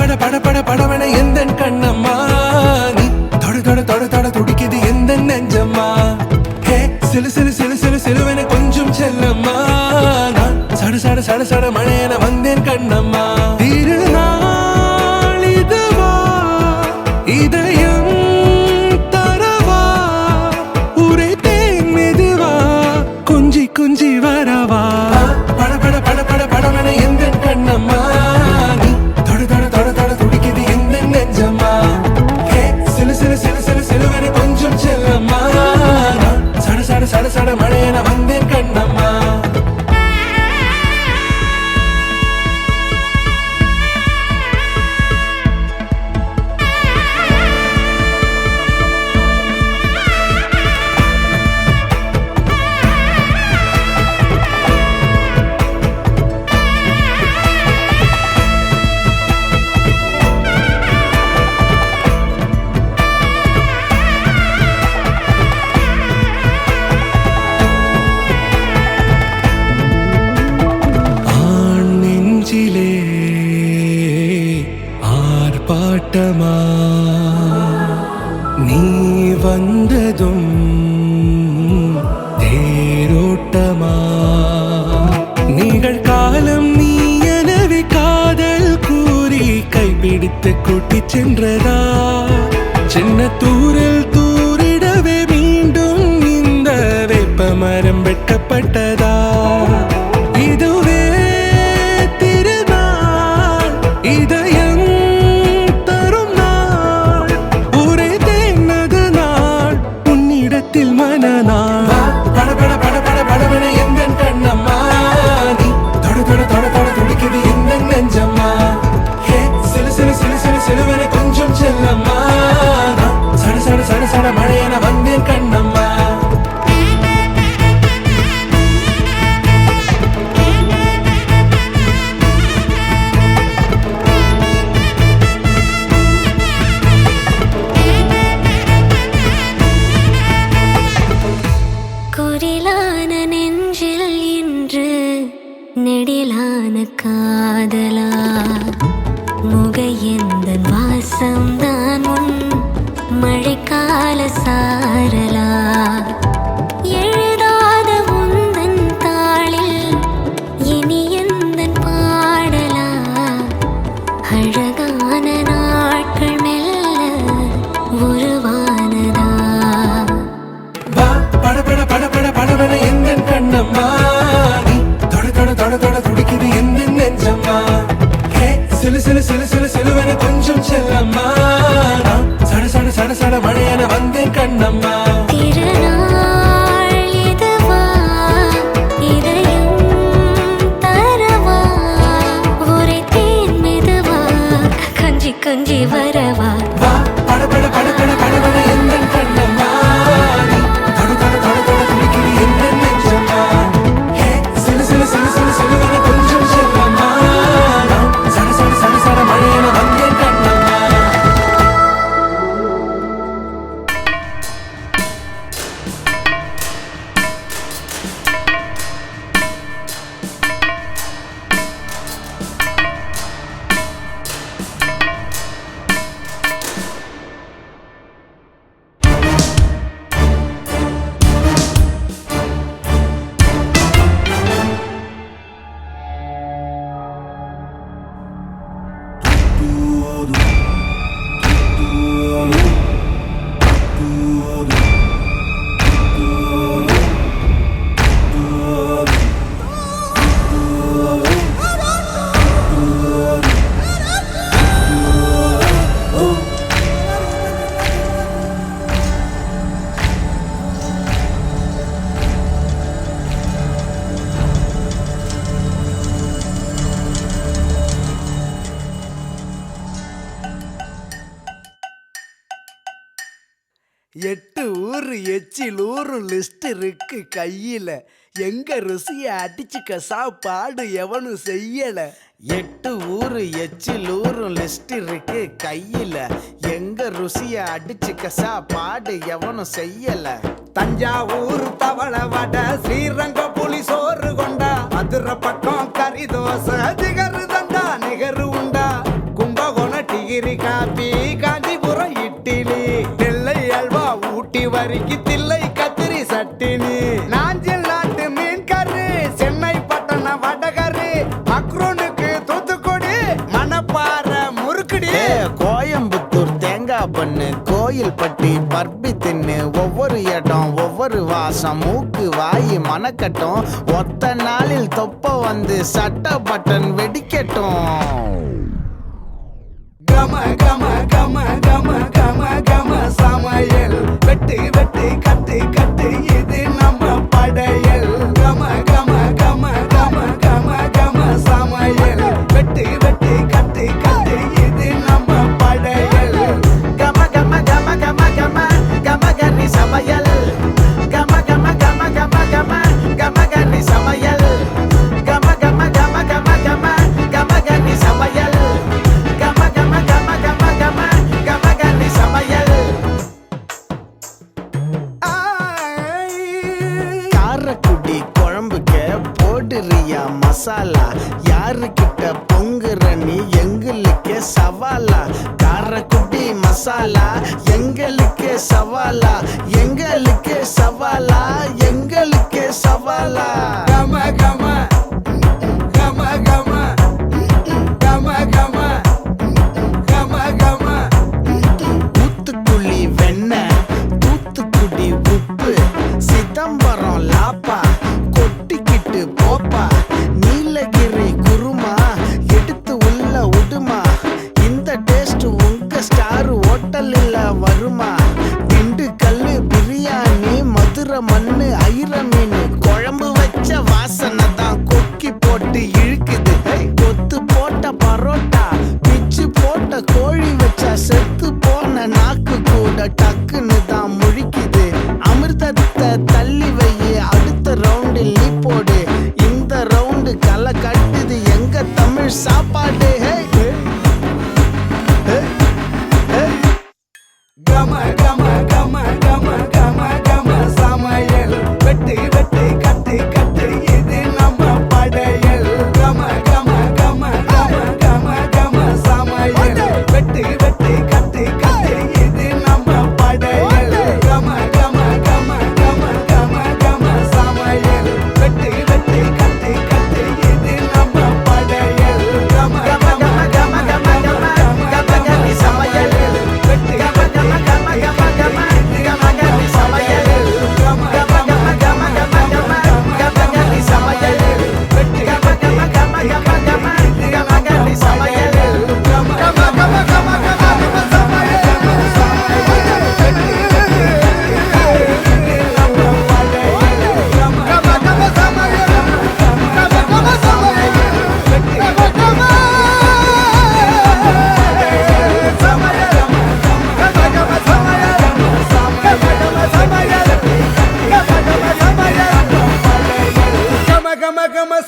பட பட பட படவன எந்த கண்ணம்மா நீ தொட தொட தொட தொட துடிக்குது எந்த நெஞ்சம்மா ஹே சிலு சிலு சிலு சிலு சிலுவன கொஞ்சம் செல்லம்மா நான் சட சட சட சட மழையன வந்தேன் கண்ணம்மா திருநாள் இதுவா இதயம் தரவா ஊரே தேன் மெதுவா கொஞ்சி கொஞ்சி வரவா பட பட பட பட படவன எந்த கண்ணம்மா நீ தொட தொட தொட தொட துடிக்குது எந்த நெஞ்சம்மா ஹே சிலு சிலு சிலு சிலு சிலுவன கொஞ்சம் செல்லம்மா நான் சட சட சட சட மழையன வந்தேன் கண்ணம்மா ஆண் நெஞ்சிலே ஆர்ப்பாட்டமா நீ வந்ததும் தேரோட்டமா நிகழ்காலம் நீ எனவே காதல் கூறி கைப்பிடித்து கூட்டிச் சென்றதா சின்ன தூரில் தூரிடவே மீண்டும் இந்த வேப்ப மரம் வெட்டப்பட்டதா இதுவே திருநாள் இதயம் தரும் நாள் ஒரே தேனது நாள் உன்னிடத்தில் மனநாள் பட பட பட பட படவன எந்த கண்ணம்மா நீ தொட தொட தொட தொட துடிக்குது எந்த நெஞ்சம்மா ஹே சிலு சிலு சிலு சிலு சிலுவன கொஞ்சம் செல்லம்மா நான் சட சட சட சட மழையன வந்தேன் கண்ணம்மா குரிலான நெஞ்சில் இன்று நெடிலான காதலா முகையெந்தன் வாசம்தான் உன் மழைக்கால சாரலா எழுதாத உந்தன் தாளில் இனி எந்தன் பாடலா அழகான நாட்கள் மெல்ல உருவானதா வா பட பட பட பட படவன எந்த கண்ணம்மா நீ தொட தொட தொட தொட துடிக்குது எந்த நெஞ்சம்மா ஹே சிலு சிலு சிலு சிலு சிலுவன கொஞ்சம் செல்லம்மா நான் சட சட சட சட மழையன வந்தேன் கண்ணம்மா திருநாள் இதுவா இதயம் தரவா ஒரே தேன் மெதுவா கொஞ்சி கொஞ்சி வரவா வா பட பட பட பட படவன எந்த கண்ணம்மா நீ தொட தொட தொட தொட துடிக்குது எந்த நெஞ்சம்மா ஹே சிலு சிலு சிலு சிலு சிலுவன கொஞ்சம் செல்லம்மா நான் சட சட சட சட மழையன வந்தேன் கண்ணம்மா எட்டு ஊரு எச்சில் ஊரும் லிஸ்ட் இருக்கு கையில எங்க ருசிய அடிச்சுக்க சாப்பாடு எவனும் செய்யல. 8 ஊரு எச்சில் ஊரும் லிஸ்ட் இருக்கு கையில எங்க ருசிய அடிச்சுக்க சாப்பாடு எவனும் செய்யல. தஞ்சாவூர் தவள வடை ஸ்ரீரங்க புலி சோறு கொண்டா மதுரை பக்கம் கறி தோசை திகரு தண்டா நிகரு உண்டா கும்பகோண இன்னைக்கு தில்லை கத்திரி சட்டினி, நாஞ்சில் நாட்டு மீன் கறி, சென்னை பட்டண வடகறி, மக்ரூனுக்கு தூத்துக்குடி, மணப்பாறை முறுக்குடி, கோயம்புத்தூர் தேங்காய் பண்ணு, கோயில் பட்டி பர்பி தின்னு, ஒவ்வொரு இடம் ஒவ்வொரு வாசம், மூக்கு வாயி மணக்கட்டும், ஒத்த நாளில் தொப்ப வந்து சட்ட பட்டன் வெடிக்கட்டும். கம கம கம கம கம கம சமையல், வெட்டு வெட்டு கட்டு கட்டு இது நம்ம படையல். கம கம கம கம கம கம சமையல், வெட்டு வெட்டு கட்டு கட்டு இது நம்ம படையல். கம கம கம கம கம கம கன்னி சமையல், கம கம கம கம கம கம கன்னி சமையல், கம கம கம கம கம கம கன்னி சமையல், கம கம கம கம கம கம கன்னி சமையல். காரக்குடி குழம்புக்க போடுறியா மசாலா, யாருக்கிட்ட பொங்குற நீ எங்களுக்கு சவாலா, காரக்குடி மசாலா எங்களுக்கு சவாலா, எங்களுக்கு சவாலா, எங்களுக்கு சவாலா. கம கம கம கம கம கம கம கம. தூத்துக்குழி வெண்ணெய், தூத்துக்குடி உப்பு, சிதம்பரம் லாப்பா, கொட்டிக்கிட்டு போப்பா, நீலகிரி குருமா, எடுத்து உள்ள உடுமா, இந்த டேஸ்ட் உங்க ஸ்டார் ஹோட்டலில் வருமா, திண்டுக்கல் பிரியாணி, மதுரை மண்ணு ஐர மீன், குழம்பு வச்ச வாசனை தான் கொக்கி போட்டு இழுக்குது, கொத்து போட்ட பரோட்டா, பிச்சு போட்ட கோழி வச்சா செத்து போன நாக்கு கூட டக்குன்னு தான் முழிக்குது, அமிர்தத்தை தள்ளி வை அடுத்த ரவுண்டில் நீ போடு, இந்த ரவுண்டு களை கட்டுது எங்க தமிழ் சாப்பாடு. கம கம கம கம கம கம சமையல், வெட்டு வெட்டு கட்டு கட்டு இது நம்ம படையல். கம கம கம கம கம கம சமையல், வெட்டு வெட்டு கட்டு கட்டு இது நம்ம படையல். கம கம கம கம கம கம சமையல், வெட்டு வெட்டு கட்டு கட்டு இது நம்ம படையல். கம கம கம கம கம கம கம சமையல், வெட்டு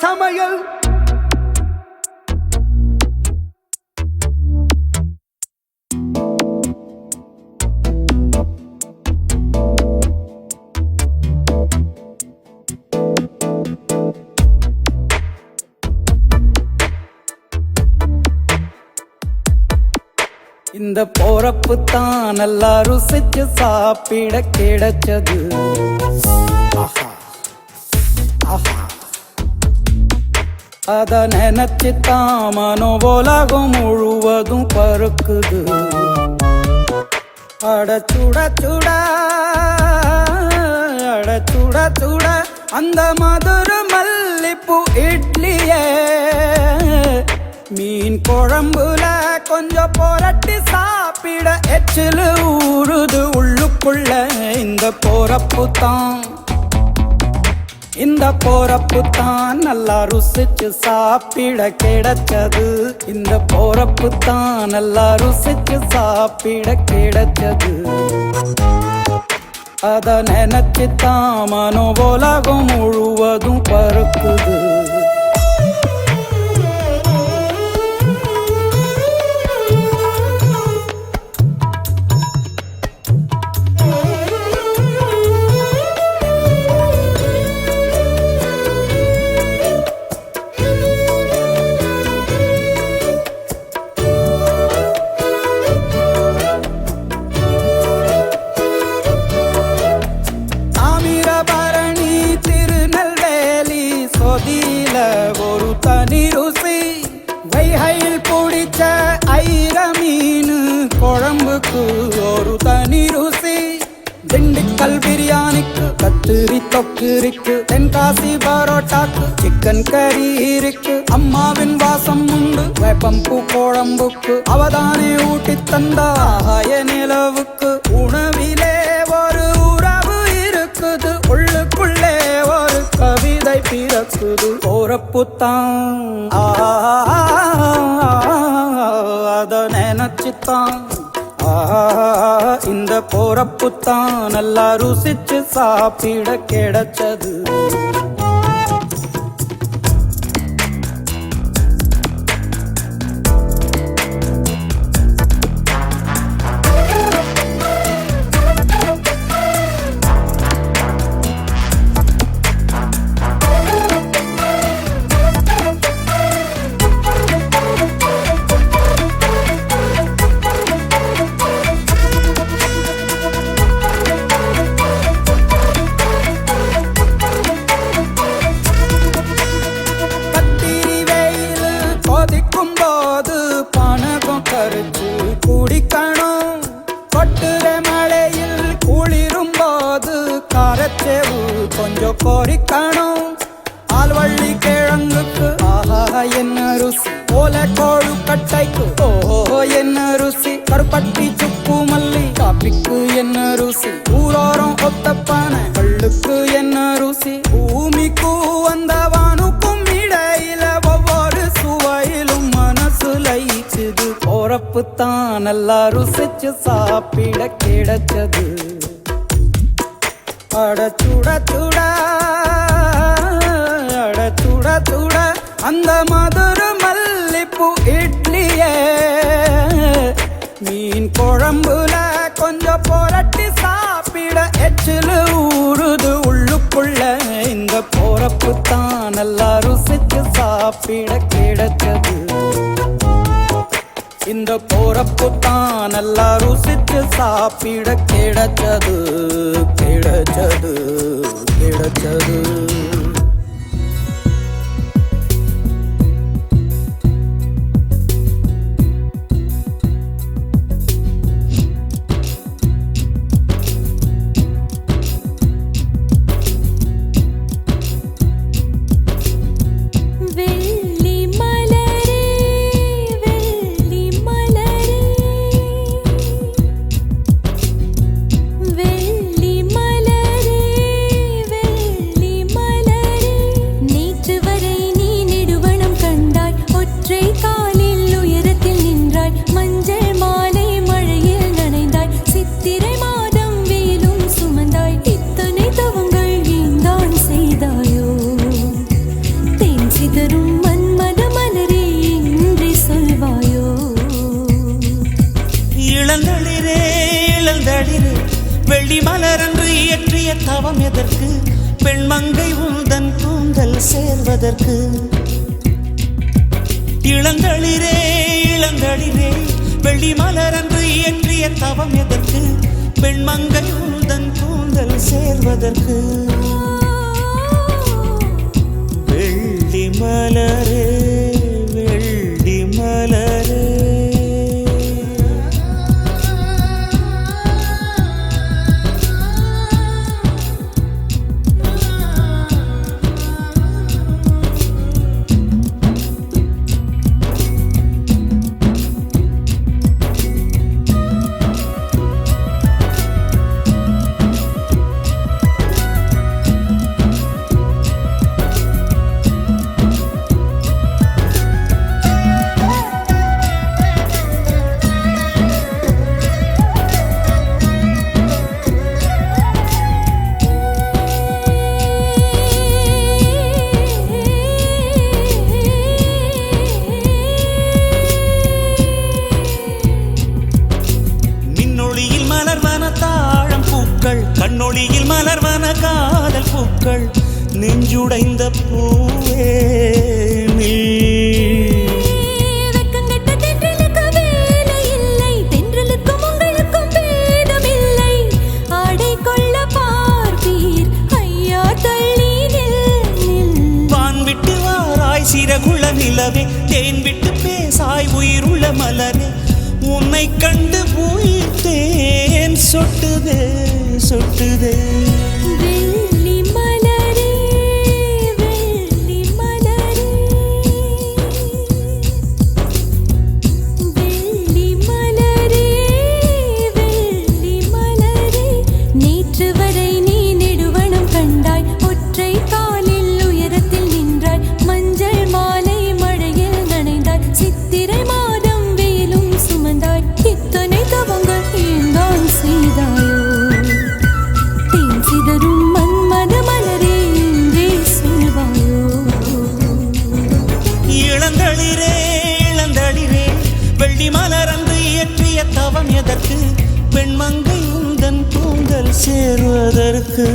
சமையல். இந்த போறப்பு தான் நல்லா ருசிச்சு சாப்பிட கிடைச்சது. ஆஹா ஆஹா, அத நினைச்சு தான் மனோ உலகம் முழுவதும் பருக்குது. அட சுட சுட அட சுட சுட அந்த மதுர மல்லிப்பூ இட்லியே, மீன் குழம்புல கொஞ்சம் புரட்டி சாப்பிட எச்சிலு ஊறுது உள்ளுக்குள்ள. இந்த போறப்பு தான் இந்த போறப்பு தான் நல்லா ருசிச்சு சாப்பிட கிடைச்சது. இந்த போறப்பு தான் நல்லா ருசிச்சு சாப்பிட கிடைச்சது. அத நினைச்சு தான் மனோ உலகம் முழுவதும் பருக்குது. ஸ்பெஷல் பிரியாணிக்கு கத்திரி தொக்கு இருக்கு, தென்காசி பரோட்டாக்கு சிக்கன் கறி இருக்கு, அம்மாவின் வாசம் உண்டு வேப்பம்பூ குழம்புக்கு, அவதானே ஊட்டி தந்தா நிலவுக்கு. உணவிலே ஒரு உறவு இருக்குது, உள்ளுக்குள்ளே ஒரு கவிதை பிறக்குது. போறப்புத்தான் அத நினைச்சுத்தான் இந்த போறப்புத்தான் நல்லா ருசிச்சு சாப்பிட கிடைச்சது. குடிக்கணும் கொட்டுற மழையில் குளிரும் போது காரச்சேவு கொஞ்சம் கோரிக்கணும். ஆல்வள்ளி கிழங்குக்கு ஆஹா என்ன ருசி, ஓல கோழு கட்டைக்கு ஓஹோ என்ன ருசி, கருப்பட்டி சுப்பு மல்லி காப்பிக்கு என்ன ருசி, ஊரோரம் ஒத்தப்பான கள்ளுக்கு என்ன ருசி, பூமிக்கு வந்தவானுக்கும் இடையில ஒவ்வொரு சுவையிலும் மனசு லயிச்சுது. போறப்புத்தான் நல்லா ருசிச்சு சாப்பிட கிடைச்சது. அட சுட சுட அட சுட சுட அந்த மதுர மல்லிப்பூ இட்லியே, மீன் குழம்புல கொஞ்சம் புரட்டி சாப்பிட எச்சிலு ஊறுது உள்ளுக்குள்ள. இந்த போறப்புத்தான் நல்லா ருசிச்சு சாப்பிட கிடைச்சது. இந்த போறப்புத்தான் நல்லா ருசிச்சு சாப்பிட கிடைச்சது கிடைச்சது கிடைச்சது. வெள்ளி மலரன்று இயற்றிய தவம் எதற்கு, பெண்மங்கை உந்தன் கூந்தல் சேர்வதற்கு. இளந்தளிரே இளந்தளிரே வெள்ளி மலரன்று இயற்றிய தவம் எதற்கு, பெண்மங்கை உந்தன் கூந்தல் சேர்வதற்கு. வெள்ளி மலரே வெள்ளி மலரே கண்ணொளியில் மலர்வன காதல் பூக்கள், நெஞ்சுடைந்த பூவே வெக்கங்கெட்ட தென்றலுக்கு வேலை இல்லை, தென்றலுக்கும் உங்களுக்கும் பேதமில்லை. ஆடை கொள்ள பார்ப்பீர் ஐயா தள்ளி நில். வான் விட்டு வாராய் சிறகுள்ள நிலவே, தேன் விட்டு பேசாய் உயிருள்ள மலரே, உன்னை கண்டு உயிர்த்தேன் சொட்டுதே சொட்டுதே வெள்ளி மலரே வெள்ளி மலரே வெள்ளி மலரே வெள்ளி மலரே நேற்று வரை நீ நெடுவனம் கண்டாய் ஒற்றை காலில் உயரத்தில் நின்றாய் மஞ்சள் மாலை மழையில் நனைந்தாய் சித்திரை மாதம் வெயிலும் சுமந்தாய் இத்தனை தவங்கள் ஏந்தான் செய்தாயோ தேன் சிதறும் மன்மத மலரே என்றே சொல்வாயோ இளந்தளிரே இளந்தளிரே வெள்ளி மலரந்து இயற்றிய தவம் எதற்கு பெண்மங்கை உந்தன் கூந்தல் சேர்வதற்கு